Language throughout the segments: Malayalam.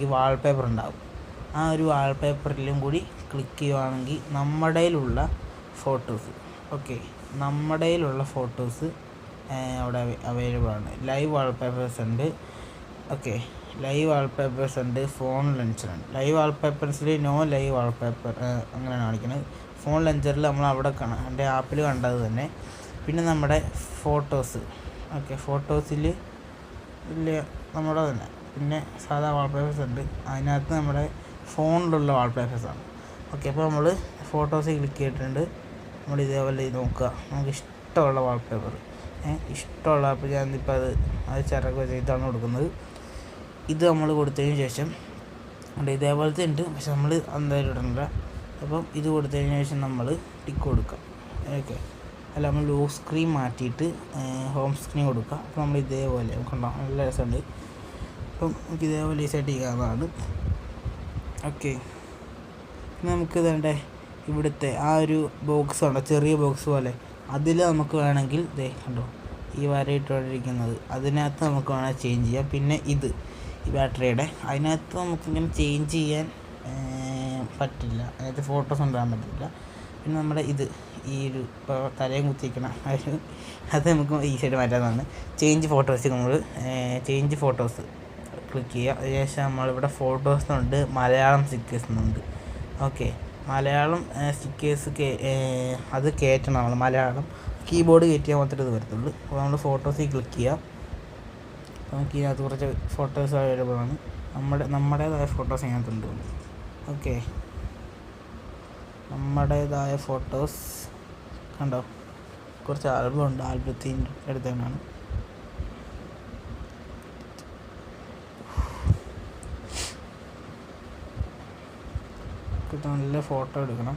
ഈ വാൾപേപ്പർ ഉണ്ടാകും. ആ ഒരു വാൾപേപ്പറിലും കൂടി ക്ലിക്ക് ചെയ്യുകയാണെങ്കിൽ നമ്മുടെയിലുള്ള ഫോട്ടോസ് നമ്മുടെയിലുള്ള ഫോട്ടോസ് അവിടെ അവൈലബിൾ ആണ്. ലൈവ് വാൾപേപ്പേഴ്സ് ഉണ്ട്. ലൈവ് വാൾപേപ്പേഴ്സ് ഉണ്ട്. ഫോൺ ലെൻസറുണ്ട്. ലൈവ് വാൾപേപ്പേഴ്സിൽ നോ ലൈവ് വാൾപേപ്പർ അങ്ങനെയാണ് കാണിക്കുന്നത്. ഫോൺ ലെൻസറിൽ നമ്മൾ അവിടെ എൻ്റെ ആപ്പിൽ കണ്ടത് തന്നെ. പിന്നെ നമ്മുടെ ഫോട്ടോസ് ഫോട്ടോസിൽ ഇല്ല നമ്മുടെ തന്നെ. പിന്നെ സാധാ വാൾപേപ്പേഴ്സ് ഉണ്ട്. അതിനകത്ത് നമ്മുടെ ഫോണിലുള്ള വാൾപേപ്പേഴ്സാണ്. അപ്പോൾ നമ്മൾ ഫോട്ടോസ് ക്ലിക്ക് ചെയ്തിട്ടുണ്ട്. നമ്മൾ ഇതേപോലെ നോക്കുക. നമുക്ക് ഇഷ്ടമുള്ള വാൾപേപ്പർ ഇഷ്ടമുള്ള ആപ്പ് ഞാനിപ്പോൾ അത് ചിറക് ചെയ്താണ് കൊടുക്കുന്നത്. ഇത് നമ്മൾ കൊടുത്തതിന് ശേഷം ഇതേപോലത്തെ ഉണ്ട്, പക്ഷെ നമ്മൾ എന്തായാലും ഇടണില്ല. അപ്പം ഇത് കൊടുത്തതിന് ശേഷം നമ്മൾ ടിക്ക് കൊടുക്കുക. അല്ല, നമ്മൾ ലോക്ക് സ്ക്രീൻ മാറ്റിയിട്ട് ഹോം സ്ക്രീൻ കൊടുക്കുക. അപ്പോൾ നമ്മൾ ഇതേപോലെ കണ്ടോ, നല്ല രസമുണ്ട്. അപ്പം നമുക്ക് ഇതേപോലെ സെറ്റ് ചെയ്യാവുന്നതാണ്. നമുക്ക് ഇതേണ്ടേ ഇവിടുത്തെ ആ ഒരു ബോക്സ് ഉണ്ടോ, ചെറിയ ബോക്സ് പോലെ, അതിൽ നമുക്ക് വേണമെങ്കിൽ കണ്ടോ ഈ വരയിട്ടുകൊണ്ടിരിക്കുന്നത്, അതിനകത്ത് നമുക്ക് വേണമെങ്കിൽ ചേഞ്ച് ചെയ്യാം. പിന്നെ ഇത് ഈ ബാറ്ററിയുടെ അതിനകത്ത് നമുക്കിങ്ങനെ ചേഞ്ച് ചെയ്യാൻ പറ്റില്ല. അതിനകത്ത് ഫോട്ടോസ് ഉണ്ടാകാൻ പറ്റില്ല. പിന്നെ നമ്മുടെ ഈ ഒരു ഇപ്പോൾ തലയും കുത്തിയിരിക്കണ അത് നമുക്ക് ഈ സൈഡ് മാറ്റാവുന്നതാണ്. ചേഞ്ച് ഫോട്ടോസ് ക്ലിക്ക് ചെയ്യുക. അതിനുശേഷം നമ്മളിവിടെ ഫോട്ടോസുണ്ട്, മലയാളം സ്റ്റിക്കേഴ്സുണ്ട്. മലയാളം സ്റ്റിക്കേഴ്സ് അത് കയറ്റണം. നമ്മൾ മലയാളം കീബോർഡ് കയറ്റിയാൽ മാത്രമേ ഇത് വരത്തുള്ളൂ. അപ്പോൾ നമ്മൾ ഫോട്ടോസിൽ ക്ലിക്ക് ചെയ്യുക. നമുക്ക് ഇതിനകത്ത് കുറച്ച് ഫോട്ടോസ് അവൈലബിൾ ആണ്. നമ്മുടേതായ ഫോട്ടോസ് ഇതിനകത്തുണ്ട്. നമ്മുടേതായ ഫോട്ടോസ് കണ്ടോ, കുറച്ച് ആൽബം ഉണ്ട്. ആൽബത്തിൽ എടുത്തതാണ്. നല്ല ഫോട്ടോ എടുക്കണം.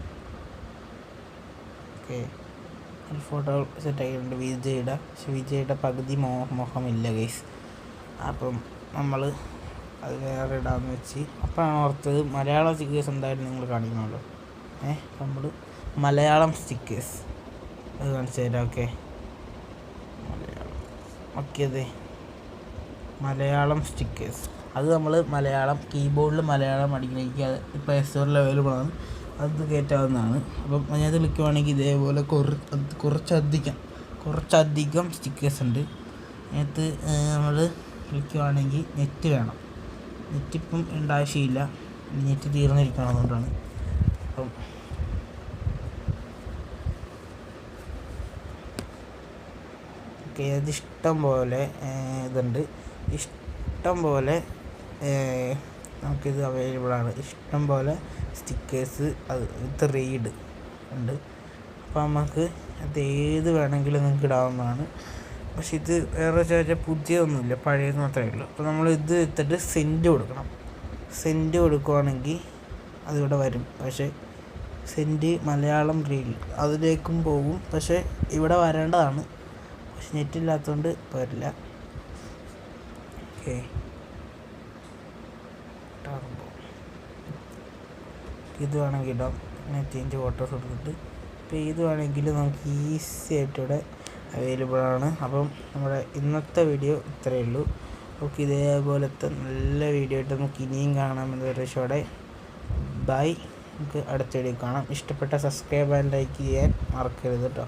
ഫോട്ടോ സെറ്റ് ആക്കിയിട്ടുണ്ട് വിജയുടെ. പക്ഷെ വിജയുടെ പകുതി മുഖമില്ല ഗൈസ്. അപ്പം നമ്മൾ അത് വേറെ ഇടാമെന്ന് വെച്ച് അപ്പോഴാണ് ഓർത്തത് മലയാളം സ്റ്റിക്കേഴ്സ് എന്തായാലും നിങ്ങൾ കാണിക്കണമല്ലോ. നമ്മൾ മലയാളം സ്റ്റിക്കേഴ്സ് അത് കാണിച്ചു തരാം. മലയാളം സ്റ്റിക്കേഴ്സ് അത് നമ്മൾ മലയാളം കീബോർഡിൽ മലയാളം അടിക്കണമെങ്കിൽ അത് ഇപ്പോൾ സ്റ്റോറിൽ അവൈലബിൾ ആണ്. അത് കയറ്റാവുന്നതാണ്. അപ്പം അതിനകത്ത് വിളിക്കുവാണെങ്കിൽ ഇതേപോലെ കുറച്ചധികം സ്റ്റിക്കേഴ്സ് ഉണ്ട്. അതിനകത്ത് നമ്മൾ വിളിക്കുവാണെങ്കിൽ നെറ്റ് വേണം. നെറ്റ് ഇപ്പം ആവശ്യമില്ല, നെറ്റ് തീർന്നിരിക്കണം. അതുകൊണ്ടാണ്. അപ്പം അത് ഇഷ്ടം പോലെ ഇതുണ്ട്. ഇഷ്ടം പോലെ നമുക്കിത് അവൈലബിളാണ്. ഇഷ്ടം പോലെ സ്റ്റിക്കേഴ്സ് വിത്ത് റീഡ് ഉണ്ട്. അപ്പോൾ നമുക്ക് അത് ഏത് വേണമെങ്കിലും നിങ്ങൾക്ക് ഇടാവുന്നതാണ്. പക്ഷെ ഇത് വേറെ ചോദിച്ചാൽ പുതിയതൊന്നുമില്ല, പഴയത് മാത്രമേ ഉള്ളൂ. അപ്പോൾ നമ്മൾ ഇത് എടുത്തിട്ട് സെൻഡ് കൊടുക്കണം. സെൻഡ് കൊടുക്കുവാണെങ്കിൽ അതിവിടെ വരും. പക്ഷേ സെൻഡ് മലയാളം റീൽ അതിലേക്കും പോകും. പക്ഷേ ഇവിടെ വരേണ്ടതാണ്. പക്ഷെ നെറ്റില്ലാത്തതുകൊണ്ട് വരില്ല. ഇത് വേണമെങ്കിൽ ഇടാം. ചേഞ്ച് ഫോട്ടോസ് കൊടുത്തിട്ട് ഇപ്പോൾ ഇത് വേണമെങ്കിൽ നമുക്ക് ഈസി ആയിട്ട് ഇവിടെ അവൈലബിളാണ്. അപ്പം നമ്മുടെ ഇന്നത്തെ വീഡിയോ ഇത്രയേ ഉള്ളൂ. ഇതേപോലത്തെ നല്ല വീഡിയോ ആയിട്ട് നമുക്ക് ഇനിയും കാണാമെന്ന് പ്രതീക്ഷയോടെ ബൈ. നമുക്ക് അടുത്ത വീഡിയോ കാണാം. ഇഷ്ടപ്പെട്ട സബ്സ്ക്രൈബ് ആൻഡ് ലൈക്ക് ചെയ്യാൻ മറക്കരുത് കേട്ടോ.